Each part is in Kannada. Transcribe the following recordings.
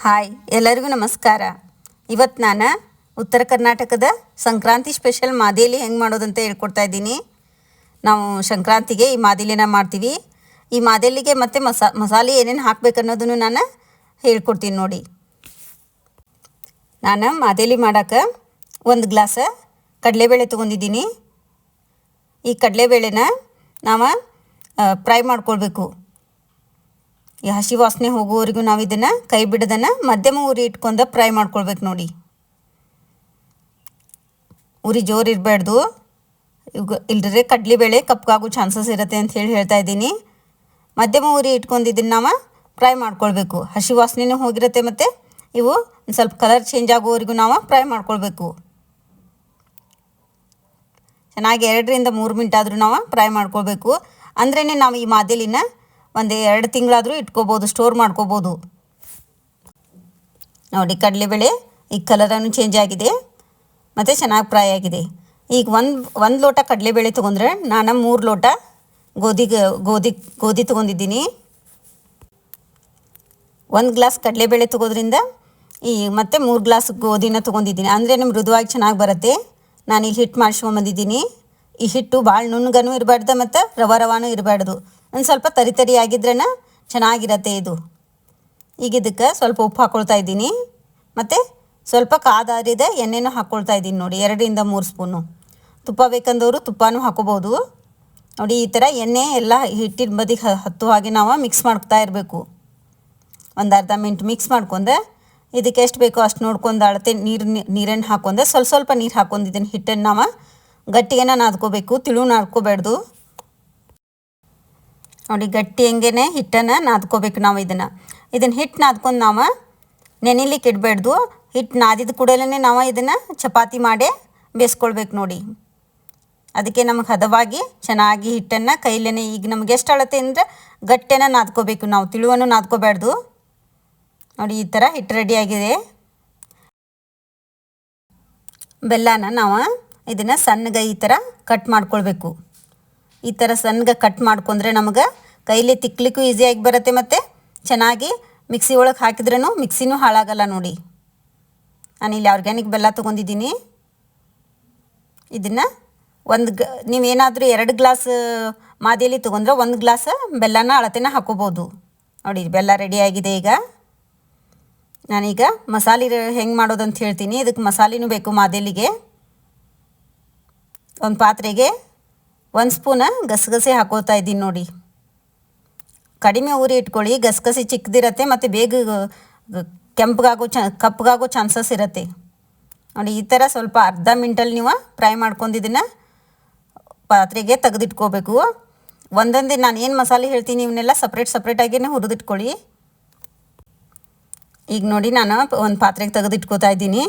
ಹಾಯ್ ಎಲ್ಲರಿಗೂ ನಮಸ್ಕಾರ. ಇವತ್ತು ನಾನು ಉತ್ತರ ಕರ್ನಾಟಕದ ಸಂಕ್ರಾಂತಿ ಸ್ಪೆಷಲ್ ಮಾದೇಲಿ ಹೆಂಗೆ ಮಾಡೋದಂತ ಹೇಳ್ಕೊಡ್ತಾ ಇದ್ದೀನಿ. ನಾವು ಸಂಕ್ರಾಂತಿಗೆ ಈ ಮಾದೇಲಿನ ಮಾಡ್ತೀವಿ. ಈ ಮಾದೇಲಿಗೆ ಮತ್ತು ಮಸಾಲೆ ಏನೇನು ಹಾಕಬೇಕನ್ನೋದನ್ನು ನಾನು ಹೇಳ್ಕೊಡ್ತೀನಿ ನೋಡಿ. ನಾನು ಮಾದೇಲಿ ಮಾಡೋಕ್ಕೆ 1 ಗ್ಲಾಸ್ ಕಡಲೆಬೇಳೆ ತೊಗೊಂಡಿದ್ದೀನಿ. ಈ ಕಡಲೆಬೇಳೆನ ನಾವು ಫ್ರೈ ಮಾಡ್ಕೊಳ್ಬೇಕು. ಈ ಹಸಿ ವಾಸನೆ ಹೋಗೋವರೆಗೂ ನಾವು ಇದನ್ನು ಕೈ ಬಿಡದನ್ನು ಮಧ್ಯಮ ಉರಿ ಇಟ್ಕೊಂಡು ಫ್ರೈ ಮಾಡ್ಕೊಳ್ಬೇಕು ನೋಡಿ. ಉರಿ ಜೋರು ಇರಬಾರ್ದು, ಇಲ್ಲದ್ರೆ ಕಡಲೆಬೇಳೆ ಕಪ್ಪಾಗೋ ಚಾನ್ಸಸ್ ಇರುತ್ತೆ ಅಂತ ಹೇಳ್ತಾ ಇದ್ದೀನಿ. ಮಧ್ಯಮ ಉರಿ ಇಟ್ಕೊಂಡು ಇದನ್ನು ನಾವು ಫ್ರೈ ಮಾಡ್ಕೊಳ್ಬೇಕು. ಹಸಿ ವಾಸನೆಯೂ ಹೋಗಿರುತ್ತೆ ಮತ್ತು ಇವು ಒಂದು ಸ್ವಲ್ಪ ಕಲರ್ ಚೇಂಜ್ ಆಗೋವರೆಗೂ ನಾವು ಫ್ರೈ ಮಾಡ್ಕೊಳ್ಬೇಕು. ಚೆನ್ನಾಗಿ 2ರಿಂದ 3 ಮಿನಿಟ್ ಆದರೂ ನಾವು ಫ್ರೈ ಮಾಡ್ಕೊಳ್ಬೇಕು. ಅಂದ್ರೇ ನಾವು ಈ ಮಾದೇಲಿನ 1-2 ತಿಂಗಳಾದರೂ ಇಟ್ಕೋಬೋದು, ಸ್ಟೋರ್ ಮಾಡ್ಕೋಬೋದು. ನೋಡಿ ಕಡಲೆಬೇಳೆ ಈ ಕಲರನ್ನು ಚೇಂಜ್ ಆಗಿದೆ ಮತ್ತು ಚೆನ್ನಾಗಿ ಫ್ರೈ ಆಗಿದೆ. ಈಗ ಒಂದು ಲೋಟ ಕಡಲೆಬೇಳೆ ತೊಗೊಂಡ್ರೆ ನಾನು 3 ಲೋಟ ಗೋಧಿ ತೊಗೊಂಡಿದ್ದೀನಿ. 1 ಗ್ಲಾಸ್ ಕಡಲೆಬೇಳೆ ತೊಗೋದ್ರಿಂದ ಮತ್ತು 3 ಗ್ಲಾಸ್ ಗೋಧಿನ ತೊಗೊಂಡಿದ್ದೀನಿ. ಅಂದರೆ ಮೃದುವಾಗಿ ಚೆನ್ನಾಗಿ ಬರುತ್ತೆ. ನಾನು ಇಲ್ಲಿ ಹಿಟ್ಟು ಮಾಡಿಸ್ಕೊಂಬಂದಿದ್ದೀನಿ. ಈ ಹಿಟ್ಟು ಭಾಳ ನುಣ್ಣಗನೂ ಇರಬಾರ್ದು ಮತ್ತು ರವಾನೂ ಇರಬಾರ್ದು. ಒಂದು ಸ್ವಲ್ಪ ತರಿ ಆಗಿದ್ರೇ ಚೆನ್ನಾಗಿರತ್ತೆ ಇದು. ಈಗ ಇದಕ್ಕೆ ಸ್ವಲ್ಪ ಉಪ್ಪು ಹಾಕ್ಕೊಳ್ತಾ ಇದ್ದೀನಿ ಮತ್ತು ಸ್ವಲ್ಪ ಕಾದಾರಿದ ಎಣ್ಣೆನೂ ಹಾಕ್ಕೊಳ್ತಾ ಇದ್ದೀನಿ ನೋಡಿ. 2ರಿಂದ 3 ಸ್ಪೂನು. ತುಪ್ಪ ಬೇಕಂದವರು ತುಪ್ಪನೂ ಹಾಕೋಬೋದು ನೋಡಿ. ಈ ಥರ ಎಣ್ಣೆ ಎಲ್ಲ ಹಿಟ್ಟಿನ ಬದಿಗೆ ಹತ್ತು ಹಾಗೆ ನಾವು ಮಿಕ್ಸ್ ಮಾಡ್ತಾ ಇರಬೇಕು. ಒಂದು ಅರ್ಧ ಮಿನಿಟ್ ಮಿಕ್ಸ್ ಮಾಡ್ಕೊಂಡು ಇದಕ್ಕೆ ಎಷ್ಟು ಬೇಕೋ ಅಷ್ಟು ನೋಡ್ಕೊಂಡು ಅಳತೆ ನೀರನ್ನು ಹಾಕ್ಕೊಂಡು ಸ್ವಲ್ಪ ನೀರು ಹಾಕ್ಕೊಂಡಿದ್ದೀನಿ. ಹಿಟ್ಟನ್ನು ನಾವು ಗಟ್ಟಿಗೆನ ನಾದ್ಕೋಬೇಕು, ತಿಳು ನಾದ್ಕೋಬೇಡ್ದು ನೋಡಿ. ಗಟ್ಟಿ ಹೆಂಗೇ ಹಿಟ್ಟನ್ನು ನಾದ್ಕೋಬೇಕು ನಾವು. ಇದನ್ನು ಹಿಟ್ಟು ನಾದ್ಕೊಂಡು ನಾವು ನೆನೆಲಿಕ್ಕೆ ಇಡಬೇಡ್ದು. ಹಿಟ್ಟು ನಾದಿದ ಕೂಡಲೇ ನಾವು ಇದನ್ನು ಚಪಾತಿ ಮಾಡಿ ಬೇಯಿಸ್ಕೊಳ್ಬೇಕು ನೋಡಿ. ಅದಕ್ಕೆ ನಮಗೆ ಹದವಾಗಿ ಚೆನ್ನಾಗಿ ಹಿಟ್ಟನ್ನು ಕೈಲೇ ಈಗ ನಮಗೆ ಎಷ್ಟು ಅಳತೆ ಅಂದರೆ ಗಟ್ಟಿನ ನಾದ್ಕೋಬೇಕು ನಾವು, ತಿಳುವನ್ನು ನಾದ್ಕೋಬೇಡ್ದು ನೋಡಿ. ಈ ಥರ ಹಿಟ್ಟು ರೆಡಿಯಾಗಿದೆ. ಬೆಲ್ಲನ ನಾವು ಇದನ್ನು ಸಣ್ಣಗೆ ಈ ಥರ ಕಟ್ ಮಾಡ್ಕೊಳ್ಬೇಕು. ಈ ಥರ ಸಣ್ಣಗೆ ಕಟ್ ಮಾಡ್ಕೊಂಡ್ರೆ ನಮಗೆ ಕೈಲಿ ತಿಕ್ಲಿಕ್ಕೂ ಈಸಿಯಾಗಿ ಬರುತ್ತೆ ಮತ್ತು ಚೆನ್ನಾಗಿ ಮಿಕ್ಸಿ ಒಳಗೆ ಹಾಕಿದ್ರೂ ಮಿಕ್ಸಿನೂ ಹಾಳಾಗಲ್ಲ ನೋಡಿ. ನಾನಿಲ್ಲಿ ಆರ್ಗ್ಯಾನಿಕ್ ಬೆಲ್ಲ ತೊಗೊಂಡಿದ್ದೀನಿ. ಇದನ್ನು ನೀವೇನಾದರೂ 2 ಗ್ಲಾಸ್ ಮಾದೇಲಿ ತೊಗೊಂಡ್ರೆ 1 ಗ್ಲಾಸ್ ಬೆಲ್ಲನ ಅಳತೆನ ಹಾಕೋಬೋದು ನೋಡಿ. ಬೆಲ್ಲ ರೆಡಿಯಾಗಿದೆ. ಈಗ ನಾನೀಗ ಮಸಾಲೆ ಹೆಂಗೆ ಮಾಡೋದಂತ ಹೇಳ್ತೀನಿ. ಇದಕ್ಕೆ ಮಸಾಲೆನೂ ಬೇಕು ಮಾದೇಲಿಗೆ. ಒಂದು ಪಾತ್ರೆಗೆ 1 ಸ್ಪೂನ ಗಸಗಸೆ ಹಾಕೋತಾ ಇದ್ದೀನಿ ನೋಡಿ. ಕಡಿಮೆ ಉರಿ ಇಟ್ಕೊಳ್ಳಿ. ಗಸಗಸೆ ಚಿಕ್ಕದಿರತ್ತೆ ಮತ್ತು ಬೇಗ ಕಪ್ಪಗಾಗೋ ಚಾನ್ಸಸ್ ಇರುತ್ತೆ ನೋಡಿ. ಈ ಥರ ಸ್ವಲ್ಪ ಅರ್ಧ ಮಿನಿಟಲ್ಲಿ ನೀವು ಫ್ರೈ ಮಾಡ್ಕೊಂಡಿದ್ದನ್ನು ಪಾತ್ರೆಗೆ ತೆಗೆದಿಟ್ಕೋಬೇಕು. ಒಂದೊಂದೇ ನಾನು ಏನು ಮಸಾಲೆ ಹೇಳ್ತೀನಿ ಇವನ್ನೆಲ್ಲ ಸಪ್ರೇಟಾಗಿಯೇ ಹುರಿದಿಟ್ಕೊಳ್ಳಿ. ಈಗ ನೋಡಿ ನಾನು ಒಂದು ಪಾತ್ರೆಗೆ ತೆಗೆದಿಟ್ಕೋತಾ ಇದ್ದೀನಿ.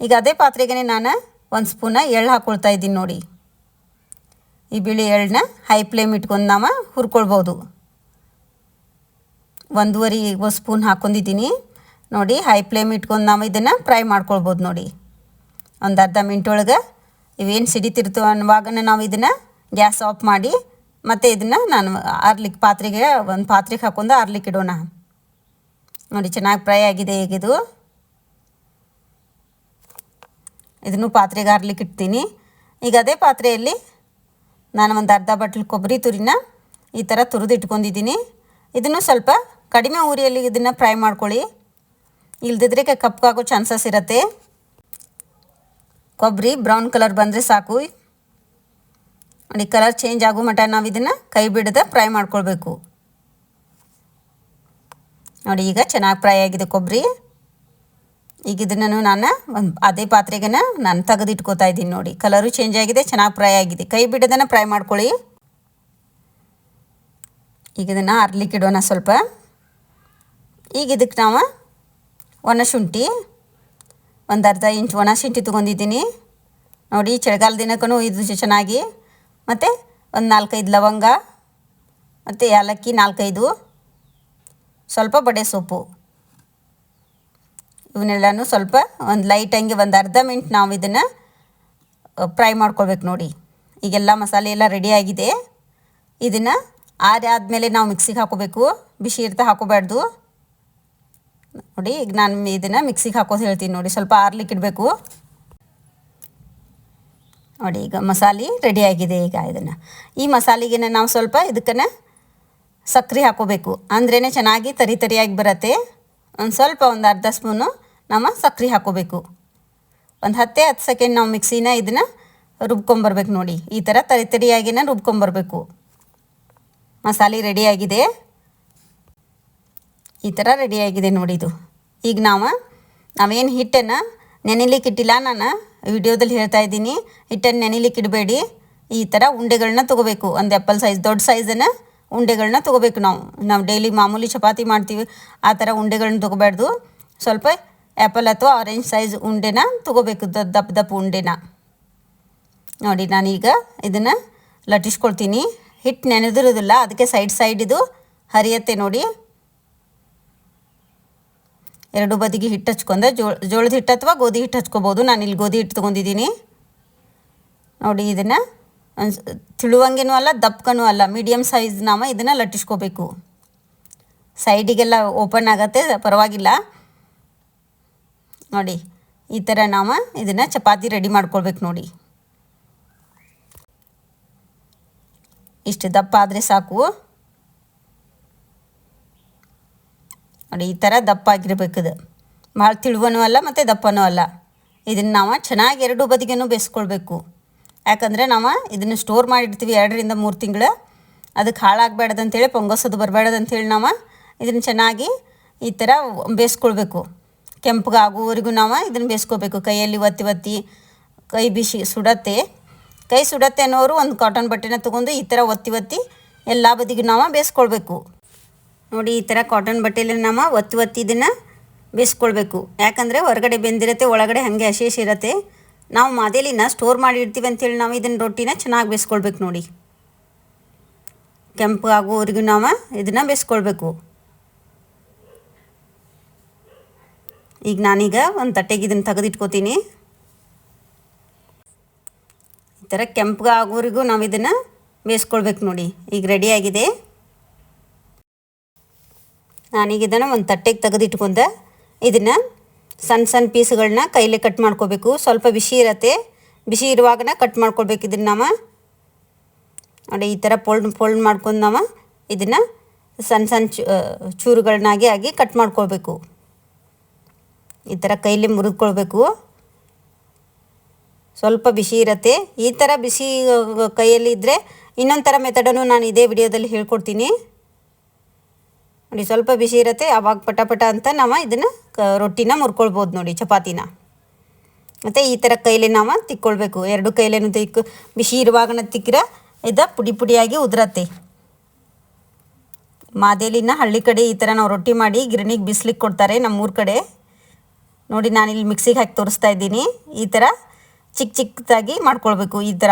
ಈಗ ಅದೇ ಪಾತ್ರೆಗೆ ನಾನು 1 ಸ್ಪೂನ ಎಳ್ಳು ಹಾಕ್ಕೊಳ್ತಾ ಇದ್ದೀನಿ ನೋಡಿ. ಈ ಬಿಳಿ ಎಳ್ಳನ್ನ ಹೈ ಫ್ಲೇಮ್ ಇಟ್ಕೊಂಡು ನಾವು ಹುರ್ಕೊಳ್ಬೋದು. 1.5 ಸ್ಪೂನ್ ಹಾಕ್ಕೊಂಡಿದ್ದೀನಿ ನೋಡಿ. ಹೈ ಫ್ಲೇಮ್ ಇಟ್ಕೊಂಡು ನಾವು ಇದನ್ನು ಫ್ರೈ ಮಾಡ್ಕೊಳ್ಬೋದು ನೋಡಿ. ಒಂದು ಅರ್ಧ ಮಿನಿಟ್ ಒಳಗೆ ಇವೇನು ಸಿಡಿತಿರ್ತವೆ ಅನ್ನುವಾಗ ನಾವು ಇದನ್ನು ಗ್ಯಾಸ್ ಆಫ್ ಮಾಡಿ ಮತ್ತು ಇದನ್ನು ನಾನು ಒಂದು ಪಾತ್ರೆಗೆ ಹಾಕ್ಕೊಂಡು ಆರ್ಲಿಕ್ಕೆ ಇಡೋಣ ನೋಡಿ. ಚೆನ್ನಾಗಿ ಫ್ರೈ ಆಗಿದೆ. ಹೇಗಿದು ಇದನ್ನು ಪಾತ್ರೆಗೆ ಆರ್ಲಿಕ್ಕೆ ಇಡ್ತೀನಿ. ಈಗ ಅದೇ ಪಾತ್ರೆಯಲ್ಲಿ ನಾನು ಒಂದು ಅರ್ಧ ಬಟ್ಲು ಕೊಬ್ಬರಿ ತುರಿನ ಈ ಥರ ತುರಿದಿಟ್ಕೊಂಡಿದ್ದೀನಿ. ಇದನ್ನು ಸ್ವಲ್ಪ ಕಡಿಮೆ ಉರಿಯಲ್ಲಿ ಇದನ್ನು ಫ್ರೈ ಮಾಡ್ಕೊಳ್ಳಿ, ಇಲ್ದಿದ್ರೆ ಕಪ್ಪಾಗೋ ಚಾನ್ಸಸ್ ಇರುತ್ತೆ. ಕೊಬ್ಬರಿ ಬ್ರೌನ್ ಕಲರ್ ಬಂದರೆ ಸಾಕು ನೋಡಿ. ಕಲರ್ ಚೇಂಜ್ ಆಗೋ ಮಟ್ಟ ನಾವು ಇದನ್ನು ಕೈ ಬಿಡದೆ ಫ್ರೈ ಮಾಡ್ಕೊಳ್ಬೇಕು ನೋಡಿ. ಈಗ ಚೆನ್ನಾಗಿ ಫ್ರೈ ಆಗಿದೆ ಕೊಬ್ಬರಿ. ಈಗ ಇದನ್ನು ನಾನು ಅದೇ ಪಾತ್ರೆಗೆ ನಾನು ತೆಗೆದಿಟ್ಕೋತಾ ಇದ್ದೀನಿ ನೋಡಿ. ಕಲರು ಚೇಂಜ್ ಆಗಿದೆ, ಚೆನ್ನಾಗಿ ಫ್ರೈ ಆಗಿದೆ. ಕೈ ಬಿಡೋದನ್ನು ಫ್ರೈ ಮಾಡ್ಕೊಳ್ಳಿ. ಈಗ ಇದನ್ನು ಅರ್ಲಿಕ್ಕೆ ಇಡೋಣ ಸ್ವಲ್ಪ. ಈಗ ಇದಕ್ಕೆ ನಾವು ಒಣಶುಂಠಿ ಒಂದು ಅರ್ಧ ಇಂಚ್ ಒಣಶುಂಠಿ ತೊಗೊಂಡಿದ್ದೀನಿ ನೋಡಿ. ಚಳಿಗಾಲ ದಿನಕ್ಕೂ ಇದು ಚೆನ್ನಾಗಿ. ಮತ್ತು ಒಂದು 4-5 ಲವಂಗ ಮತ್ತು ಏಲಕ್ಕಿ 4-5, ಸ್ವಲ್ಪ ಬಡೆ ಸೊಪ್ಪು, ಇವನ್ನೆಲ್ಲನೂ ಸ್ವಲ್ಪ ಒಂದು ಲೈಟಂಗೆ ಒಂದು ಅರ್ಧ ಮಿನಿಟ್ ನಾವು ಇದನ್ನು ಫ್ರೈ ಮಾಡ್ಕೊಳ್ಬೇಕು ನೋಡಿ. ಈಗೆಲ್ಲ ಮಸಾಲೆ ಎಲ್ಲ ರೆಡಿಯಾಗಿದೆ. ಇದನ್ನು ಆರಾದಮೇಲೆ ನಾವು ಮಿಕ್ಸಿಗೆ ಹಾಕೋಬೇಕು. ಬಿಸಿ ಇರ್ತಾ ಹಾಕೋಬಾರ್ದು. ನೋಡಿ ಈಗ ನಾನು ಇದನ್ನು ಮಿಕ್ಸಿಗೆ ಹಾಕೋದು ಹೇಳ್ತೀನಿ ನೋಡಿ. ಸ್ವಲ್ಪ ಆರ್ಲಿಕ್ಕೆ ಇಡಬೇಕು. ನೋಡಿ ಈಗ ಮಸಾಲೆ ರೆಡಿಯಾಗಿದೆ. ಈಗ ಇದನ್ನು ಈ ಮಸಾಲೆಗೆ ನಾವು ಸ್ವಲ್ಪ ಇದಕ್ಕನ್ನು ಸಕ್ಕರೆ ಹಾಕೋಬೇಕು. ಅಂದ್ರೇ ಚೆನ್ನಾಗಿ ತರಿ ತರಿಯಾಗಿ ಬರುತ್ತೆ. ಒಂದು ಅರ್ಧ ಸ್ಪೂನು ನಾವು ಸಕ್ಕರೆ ಹಾಕೋಬೇಕು. ಒಂದು 10 ಸೆಕೆಂಡ್ ನಾವು ಮಿಕ್ಸಿನ ಇದನ್ನು ರುಬ್ಕೊಂಬರ್ಬೇಕು. ನೋಡಿ ಈ ಥರ ತರಿ ತರಿಯಾಗಿನ ರುಬ್ಕೊಂಬರ್ಬೇಕು. ಮಸಾಲೆ ರೆಡಿಯಾಗಿದೆ. ಈ ಥರ ರೆಡಿಯಾಗಿದೆ ನೋಡಿ ಇದು. ಈಗ ನಾವೇನು ಹಿಟ್ಟನ್ನು ನೆನೆಲಿಕ್ಕೆ ಇಟ್ಟಿಲ್ಲ, ನಾನು ವಿಡಿಯೋದಲ್ಲಿ ಹೇಳ್ತಾ ಇದ್ದೀನಿ. ಹಿಟ್ಟನ್ನು ನೆನೆಲಿಕ್ಕೆ ಇಡಬೇಡಿ. ಈ ಥರ ಉಂಡೆಗಳನ್ನ ತೊಗೋಬೇಕು. ಒಂದು ಆ್ಯಪಲ್ ಸೈಜ್ ದೊಡ್ಡ ಸೈಜನ್ನು ಉಂಡೆಗಳನ್ನ ತೊಗೋಬೇಕು. ನಾವು ಡೈಲಿ ಮಾಮೂಲಿ ಚಪಾತಿ ಮಾಡ್ತೀವಿ ಆ ಥರ ಉಂಡೆಗಳನ್ನ ತೊಗೋಬಾರ್ದು. ಸ್ವಲ್ಪ ಆ್ಯಪಲ್ ಅಥವಾ ಆರೆಂಜ್ ಸೈಜ್ ಉಂಡೆನ ತೊಗೋಬೇಕು, ದಪ್ಪ ಉಂಡೆನ. ನೋಡಿ ನಾನೀಗ ಇದನ್ನು ಲಟ್ಟಿಸ್ಕೊಳ್ತೀನಿ. ಹಿಟ್ಟು ನೆನೆದಿರೋದಿಲ್ಲ, ಅದಕ್ಕೆ ಸೈಡ್ ಇದು ಹರಿಯತ್ತೆ ನೋಡಿ. ಎರಡು ಬದಿಗೆ ಹಿಟ್ಟು ಹಚ್ಕೊಂಡೆ. ಜೋಳದ ಹಿಟ್ಟು ಅಥವಾ ಗೋಧಿ ಹಿಟ್ಟು ಹಚ್ಕೋಬೋದು. ನಾನಿಲ್ಲಿ ಗೋಧಿ ಹಿಟ್ಟು ತೊಗೊಂಡಿದ್ದೀನಿ ನೋಡಿ. ಇದನ್ನು ತಿಳುವಂಗೆನೂ ಅಲ್ಲ, ದಪ್ಪನೂ ಅಲ್ಲ, ಮೀಡಿಯಮ್ ಸೈಜ್ ನಾವು ಇದನ್ನು ಲಟ್ಟಿಸ್ಕೋಬೇಕು. ಸೈಡಿಗೆಲ್ಲ ಓಪನ್ ಆಗತ್ತೆ, ಪರವಾಗಿಲ್ಲ. ನೋಡಿ ಈ ಥರ ನಾವು ಇದನ್ನು ಚಪಾತಿ ರೆಡಿ ಮಾಡ್ಕೊಳ್ಬೇಕು ನೋಡಿ. ಇಷ್ಟು ದಪ್ಪ ಆದರೆ ಸಾಕು ನೋಡಿ. ಈ ಥರ ದಪ್ಪ ಆಗಿರಬೇಕದು. ಭಾಳ ತಿಳುವನೂ ಅಲ್ಲ ಮತ್ತು ದಪ್ಪನೂ ಅಲ್ಲ. ಇದನ್ನು ನಾವು ಚೆನ್ನಾಗಿ ಎರಡು ಬದಿಗೆನೂ ಬೇಯಿಸ್ಕೊಳ್ಬೇಕು. ಯಾಕಂದರೆ ನಾವು ಇದನ್ನು ಸ್ಟೋರ್ ಮಾಡಿರ್ತೀವಿ 2 ರಿಂದ 3 ತಿಂಗಳು. ಅದಕ್ಕೆ ಹಾಳಾಗಬೇಡ್ದಂತೇಳಿ, ಪೊಂಗಸೋದು ಬರಬೇಡ್ದಂತೇಳಿ ನಾವು ಇದನ್ನು ಚೆನ್ನಾಗಿ ಈ ಥರ ಬೇಯಿಸ್ಕೊಳ್ಬೇಕು. ಕೆಂಪಗೆ ಆಗುವವರೆಗೂ ನಾವು ಇದನ್ನು ಬೇಯಿಸ್ಕೋಬೇಕು. ಕೈಯಲ್ಲಿ ಒತ್ತಿ ಕೈ ಬಿಸಿ ಸುಡತ್ತೆ. ಕೈ ಸುಡತ್ತೆ ಅನ್ನೋರು ಒಂದು ಕಾಟನ್ ಬಟ್ಟೆನ ತೊಗೊಂಡು ಈ ಥರ ಒತ್ತಿ ಎಲ್ಲ ಬದಿಗೂ ನಾವು ಬೇಯಿಸ್ಕೊಳ್ಬೇಕು ನೋಡಿ. ಈ ಥರ ಕಾಟನ್ ಬಟ್ಟೆಯಲ್ಲಿ ನಾವು ಒತ್ತಿ ಇದನ್ನು ಬೇಯಿಸ್ಕೊಳ್ಬೇಕು. ಯಾಕಂದರೆ ಹೊರಗಡೆ ಬೆಂದಿರುತ್ತೆ, ಒಳಗಡೆ ಹಾಗೆ ಹಸಿ ಇರುತ್ತೆ. ನಾವು ಮಾದೇಲಿನ ಸ್ಟೋರ್ ಮಾಡಿರ್ತೀವಿ ಅಂತೇಳಿ ನಾವು ಇದನ್ನು ರೊಟ್ಟಿನ ಚೆನ್ನಾಗಿ ಬೇಯಿಸ್ಕೊಳ್ಬೇಕು ನೋಡಿ. ಕೆಂಪು ಆಗುವವರೆಗೂ ನಾವು ಇದನ್ನು ಬೇಯಿಸ್ಕೊಳ್ಬೇಕು. ಈಗ ನಾನೀಗ ಒಂದು ತಟ್ಟೆಗೆ ಇದನ್ನು ತೆಗೆದಿಟ್ಕೋತೀನಿ. ಈ ಥರ ಕೆಂಪು ಆಗೋವರೆಗೂ ನಾವು ಇದನ್ನು ಬೇಯಿಸ್ಕೊಳ್ಬೇಕು ನೋಡಿ. ಈಗ ರೆಡಿಯಾಗಿದೆ. ನಾನೀಗ ಇದನ್ನು ಒಂದು ತಟ್ಟೆಗೆ ತೆಗೆದಿಟ್ಕೊಂಡೆ. ಇದನ್ನು ಸಣ್ಣ ಪೀಸ್ಗಳನ್ನ ಕೈಲೇ ಕಟ್ ಮಾಡ್ಕೋಬೇಕು. ಸ್ವಲ್ಪ ಬಿಸಿ ಇರತ್ತೆ, ಬಿಸಿ ಇರುವಾಗನ ಕಟ್ ಮಾಡ್ಕೊಳ್ಬೇಕು. ಇದನ್ನು ನಾವು ನೋಡಿ ಈ ಥರ ಫೋಲ್ಡ್ ಮಾಡ್ಕೊಂಡು ನಾವು ಇದನ್ನು ಸಣ್ಣ ಚೂರುಗಳನ್ನಾಗಿ ಕಟ್ ಮಾಡ್ಕೊಳ್ಬೇಕು. ಈ ಥರ ಕೈಲಿ ಮುರಿದ್ಕೊಳ್ಬೇಕು. ಸ್ವಲ್ಪ ಬಿಸಿ ಇರತ್ತೆ. ಈ ಥರ ಬಿಸಿ ಕೈಯಲ್ಲಿ ಇದ್ದರೆ ಇನ್ನೊಂದು ಥರ ಮೆಥಡನ್ನು ನಾನು ಇದೇ ವಿಡಿಯೋದಲ್ಲಿ ಹೇಳ್ಕೊಡ್ತೀನಿ ನೋಡಿ. ಸ್ವಲ್ಪ ಬಿಸಿ ಇರುತ್ತೆ, ಆವಾಗ ಪಟ ಅಂತ ನಾವು ಇದನ್ನು ರೊಟ್ಟಿನ ಮುರ್ಕೊಳ್ಬೋದು ನೋಡಿ, ಚಪಾತಿನ. ಮತ್ತು ಈ ಥರ ಕೈಲಿ ನಾವು ತಿಕ್ಕೊಳ್ಬೇಕು. 2 ಕೈಲೇನು ಬಿಸಿ ಇರುವಾಗನ ತಿಕ್ಕಿರ ಇದು ಪುಡಿಯಾಗಿ ಉದುರತ್ತೆ. ಮಾದೇಲಿನ ಹಳ್ಳಿ ಕಡೆ ಈ ಥರ ನಾವು ರೊಟ್ಟಿ ಮಾಡಿ ಗಿರಣಿಗೆ ಬಿಸ್ಲಿಕ್ಕೆ ಕೊಡ್ತಾರೆ ನಮ್ಮೂರ ಕಡೆ ನೋಡಿ. ನಾನಿಲ್ಲಿ ಮಿಕ್ಸಿಗೆ ಹಾಕಿ ತೋರಿಸ್ತಾ ಇದ್ದೀನಿ. ಈ ಥರ ಚಿಕ್ಕದಾಗಿ ಮಾಡ್ಕೊಳ್ಬೇಕು. ಈ ಥರ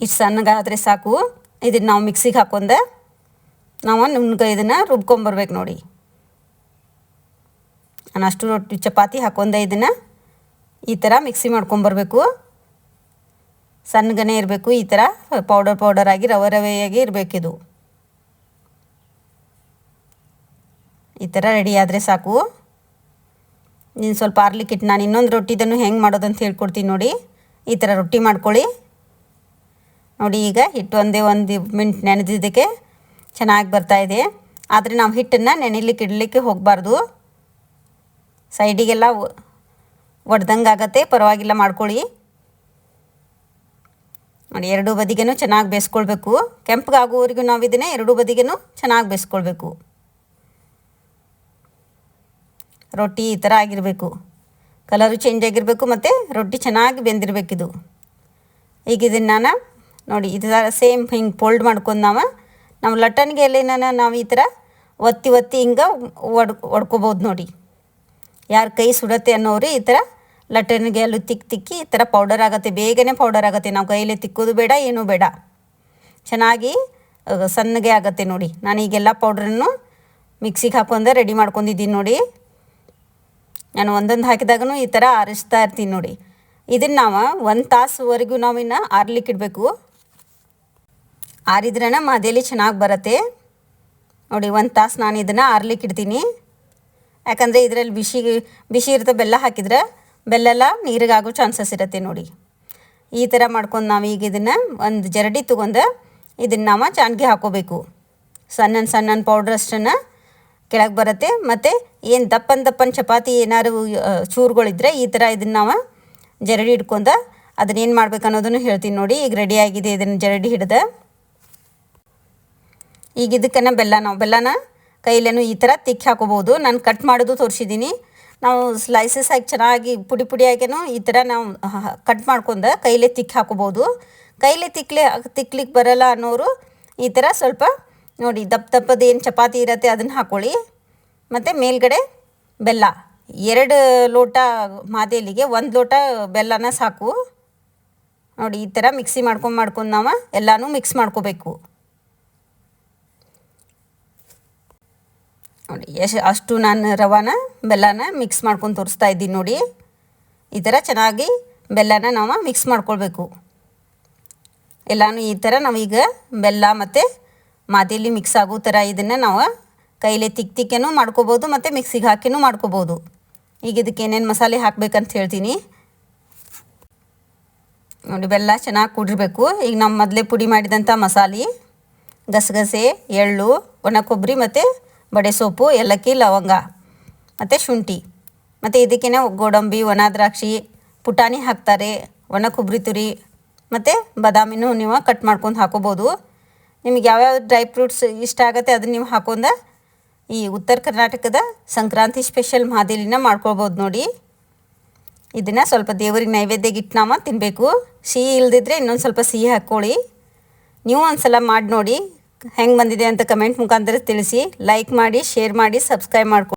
ಇಷ್ಟು ಸಣ್ಣಗಾದರೆ ಸಾಕು. ಇದನ್ನು ನಾವು ಮಿಕ್ಸಿಗೆ ಹಾಕೊಂಡೆ ನಾವು ನುಣ್ಣಗೆ ಇದನ್ನು ರುಬ್ಕೊಂಬರ್ಬೇಕು ನೋಡಿ. ನಾನು ಅಷ್ಟು ರೊಟ್ಟಿ ಚಪಾತಿ ಹಾಕೊಂಡೆ ಇದನ್ನು ಈ ಥರ ಮಿಕ್ಸಿ ಮಾಡ್ಕೊಂಬರ್ಬೇಕು. ಸಣ್ಣಗನೇ ಇರಬೇಕು. ಈ ಥರ ಪೌಡರ್ ಆಗಿ ರವೆಯಾಗಿ ಇರಬೇಕಿದು. ಈ ಥರ ರೆಡಿ ಆದರೆ ಸಾಕು. ನೀನು ಸ್ವಲ್ಪ ಆರ್ಲಿಕ್ಕಿಟ್ಟು ನಾನು ಇನ್ನೊಂದು ರೊಟ್ಟಿದನ್ನು ಹೆಂಗೆ ಮಾಡೋದಂತ ಹೇಳ್ಕೊಡ್ತೀನಿ ನೋಡಿ. ಈ ಥರ ರೊಟ್ಟಿ ಮಾಡ್ಕೊಳ್ಳಿ ನೋಡಿ. ಈಗ ಹಿಟ್ಟು ಒಂದು ಮಿನಿಟ್ ನೆನೆದಿದ್ದಕ್ಕೆ ಚೆನ್ನಾಗಿ ಬರ್ತಾಯಿದೆ. ಆದರೆ ನಾವು ಹಿಟ್ಟನ್ನು ಇಡಲಿಕ್ಕೆ ಹೋಗಬಾರ್ದು. ಸೈಡಿಗೆಲ್ಲ ಒಡ್ದಂಗೆ ಆಗತ್ತೆ, ಪರವಾಗಿಲ್ಲ ಮಾಡ್ಕೊಳ್ಳಿ ನೋಡಿ. 2 ಬದಿಗೂ ಚೆನ್ನಾಗಿ ಬೇಯಿಸ್ಕೊಳ್ಬೇಕು. ಕೆಂಪಗಾಗುವವರೆಗೂ ನಾವು ಇದನ್ನು 2 ಬದಿಗೂ ಚೆನ್ನಾಗಿ ಬೇಯಿಸ್ಕೊಳ್ಬೇಕು. ರೊಟ್ಟಿ ಈ ಥರ ಆಗಿರಬೇಕು. ಕಲರು ಚೇಂಜ್ ಆಗಿರಬೇಕು ಮತ್ತು ರೊಟ್ಟಿ ಚೆನ್ನಾಗಿ ಬೆಂದಿರಬೇಕಿದು. ಈಗ ಇದನ್ನು ನಾನು ನೋಡಿ ಇದು ಸೇಮ್ ಹಿಂಗೆ ಫೋಲ್ಡ್ ಮಾಡ್ಕೊಂಡು ನಾವು ಲಟ್ಟಣಿಗೆ ಎಲೆನ ನಾವು ಈ ಥರ ಒತ್ತಿ ಹಿಂಗೆ ಒಡ್ಕೋಬೋದು ನೋಡಿ. ಯಾರು ಕೈ ಸುಡತ್ತೆ ಅನ್ನೋರು ಈ ಥರ ಲಟ್ಟಣಿಗೆ ಎಲ್ಲೂ ತಿಕ್ಕಿ ಈ ಥರ ಪೌಡರ್ ಆಗುತ್ತೆ. ಬೇಗನೆ ಪೌಡರ್ ಆಗುತ್ತೆ. ನಾವು ಕೈಯಲ್ಲಿ ತಿಕ್ಕೋದು ಬೇಡ, ಏನೂ ಬೇಡ, ಚೆನ್ನಾಗಿ ಸಣ್ಣಗೆ ಆಗುತ್ತೆ ನೋಡಿ. ನಾನು ಈಗೆಲ್ಲ ಪೌಡ್ರನ್ನು ಮಿಕ್ಸಿಗೆ ಹಾಕೊಂಡೆ ರೆಡಿ ಮಾಡ್ಕೊಂಡಿದ್ದೀನಿ ನೋಡಿ. ನಾನು ಒಂದೊಂದು ಹಾಕಿದಾಗೂ ಈ ಥರ ಆರಿಸ್ತಾ ಇರ್ತೀನಿ ನೋಡಿ. ಇದನ್ನು ನಾವು 1 ತಾಸುವರೆಗೂ ನಾವು ಇನ್ನು ಆರ್ಲಿಕ್ಕೆ ಇಡಬೇಕು. ಆರಿದ್ರೇ ಮಾದೇಲಿ ಚೆನ್ನಾಗಿ ಬರುತ್ತೆ. ನೋಡಿ 1 ತಾಸು ನಾನು ಇದನ್ನು ಆರ್ಲಿಕ್ಕೆ ಇಡ್ತೀನಿ. ಯಾಕಂದರೆ ಇದರಲ್ಲಿ ಬಿಸಿ ಇರುತ್ತೆ, ಬೆಲ್ಲ ಹಾಕಿದ್ರೆ ಬೆಲ್ಲೆಲ್ಲ ನೀರಿಗಾಗೋ ಚಾನ್ಸಸ್ ಇರುತ್ತೆ. ನೋಡಿ ಈ ಥರ ಮಾಡ್ಕೊಂಡು ನಾವು ಈಗ ಇದನ್ನು ಒಂದು ಜರಡಿ ತೊಗೊಂಡು ಇದನ್ನು ನಾವು ಚಾಣ್ಗೆ ಹಾಕೋಬೇಕು. ಸಣ್ಣ ಪೌಡ್ರ್ ಅಷ್ಟನ್ನು ಕೆಳಗೆ ಬರುತ್ತೆ. ಮತ್ತು ಏನು ದಪ್ಪನ ಚಪಾತಿ ಏನಾದ್ರು ಚೂರುಗಳಿದ್ರೆ ಈ ಥರ ಇದನ್ನು ನಾವು ಜರಡಿ ಹಿಡ್ಕೊಂಡು ಅದನ್ನೇನು ಮಾಡ್ಬೇಕು ಅನ್ನೋದನ್ನು ಹೇಳ್ತೀನಿ. ನೋಡಿ ಈಗ ರೆಡಿಯಾಗಿದೆ. ಇದನ್ನು ಜರಡಿ ಹಿಡ್ದು ಈಗ ಇದಕ್ಕನ್ನು ಬೆಲ್ಲನ ಕೈಲೇನು ಈ ಥರ ತಿಕ್ಕಿ ಹಾಕೋಬೋದು. ನಾನು ಕಟ್ ಮಾಡೋದು ತೋರಿಸಿದ್ದೀನಿ. ನಾವು ಸ್ಲೈಸಸ್ ಆಗಿ ಚೆನ್ನಾಗಿ ಪುಡಿಯಾಗೇನು ಈ ಥರ ನಾವು ಕಟ್ ಮಾಡ್ಕೊಂಡು ಕೈಲೇ ತಿಕ್ಕಿ ಹಾಕೋಬೋದು. ಕೈಲೇ ತಿಕ್ಲಿಕ್ಕೆ ಬರಲ್ಲ ಅನ್ನೋರು ಈ ಥರ ಸ್ವಲ್ಪ ನೋಡಿ ದಪ್ಪದ ಏನು ಚಪಾತಿ ಇರುತ್ತೆ ಅದನ್ನು ಹಾಕ್ಕೊಳ್ಳಿ. ಮತ್ತು ಮೇಲ್ಗಡೆ ಬೆಲ್ಲ 2 ಲೋಟ ಮಾದೇಲಿಗೆ 1 ಲೋಟ ಬೆಲ್ಲನ ಸಾಕು. ನೋಡಿ ಈ ಥರ ಮಿಕ್ಸಿ ಮಾಡ್ಕೊಂಡು ನಾವು ಎಲ್ಲನೂ ಮಿಕ್ಸ್ ಮಾಡ್ಕೋಬೇಕು. ನೋಡಿ ಅಷ್ಟು ನಾನು ಬೆಲ್ಲನ ಮಿಕ್ಸ್ ಮಾಡ್ಕೊಂಡು ತೋರಿಸ್ತಾ ಇದ್ದೀನಿ. ನೋಡಿ ಈ ಥರ ಚೆನ್ನಾಗಿ ಬೆಲ್ಲನ ನಾವು ಮಿಕ್ಸ್ ಮಾಡ್ಕೊಳ್ಬೇಕು. ಎಲ್ಲನೂ ಈ ಥರ ನಾವೀಗ ಬೆಲ್ಲ ಮತ್ತು ಮಾದೇಲಿ ಮಿಕ್ಸ್ ಆಗೋ ಥರ ಇದನ್ನು ನಾವು ಕೈಲೇ ತಿಕ್ಕೇನೂ ಮಾಡ್ಕೋಬೋದು ಮತ್ತು ಮಿಕ್ಸಿಗೆ ಹಾಕಿನೂ ಮಾಡ್ಕೋಬೋದು. ಈಗ ಇದಕ್ಕೆ ಏನೇನು ಮಸಾಲೆ ಹಾಕಬೇಕಂತ ಹೇಳ್ತೀನಿ. ನೋಡಿ ಬೆಲ್ಲ ಚೆನ್ನಾಗಿ ಕುಡಿರ್ಬೇಕು. ಈಗ ನಾವು ಮೊದಲೇ ಪುಡಿ ಮಾಡಿದಂಥ ಮಸಾಲೆ ಗಸಗಸೆ, ಎಳ್ಳು, ಒಣ ಕೊಬ್ಬರಿ ಮತ್ತು ಬಡೆ ಸೊಪ್ಪು, ಏಲಕ್ಕಿ, ಲವಂಗ ಮತ್ತು ಶುಂಠಿ ಮತ್ತು ಇದಕ್ಕೇನೆ ಗೋಡಂಬಿ, ಒಣ ದ್ರಾಕ್ಷಿ, ಪುಟಾಣಿ ಹಾಕ್ತಾರೆ, ಒಣ ಕೊಬ್ಬರಿ ತುರಿ ಮತ್ತು ಬಾದಾಮಿನೂ ನೀವು ಕಟ್ ಮಾಡ್ಕೊಂಡು ಹಾಕೋಬೋದು. ನಿಮಗೆ ಯಾವ್ಯಾವ ಡ್ರೈ ಫ್ರೂಟ್ಸ್ ಇಷ್ಟ ಆಗುತ್ತೆ ಅದನ್ನು ನೀವು ಹಾಕೊಂಡು ಈ ಉತ್ತರ ಕರ್ನಾಟಕದ ಸಂಕ್ರಾಂತಿ ಸ್ಪೆಷಲ್ ಮಾದೇಲಿನ ಮಾಡ್ಕೊಳ್ಬೋದು. ನೋಡಿ ಇದನ್ನು ಸ್ವಲ್ಪ ದೇವರಿಗೆ ನೈವೇದ್ಯಕ್ಕೆ ಇಟ್ಟು ನಾವು ತಿನ್ನಬೇಕು. ಸಿಹಿ ಇಲ್ಲದಿದ್ದರೆ ಇನ್ನೊಂದು ಸ್ವಲ್ಪ ಸಿಹಿ ಹಾಕ್ಕೊಳ್ಳಿ. ನೀವು ಒಂದು ಸಲ ಮಾಡಿ ನೋಡಿ ಹೆಂಗೆ ಬಂದಿದೆ ಅಂತ ಕಮೆಂಟ್ ಮುಖಾಂತರ ತಿಳಿಸಿ. ಲೈಕ್ ಮಾಡಿ, ಶೇರ್ ಮಾಡಿ, ಸಬ್ಸ್ಕ್ರೈಬ್ ಮಾಡ್ಕೊಳ್ಳಿ.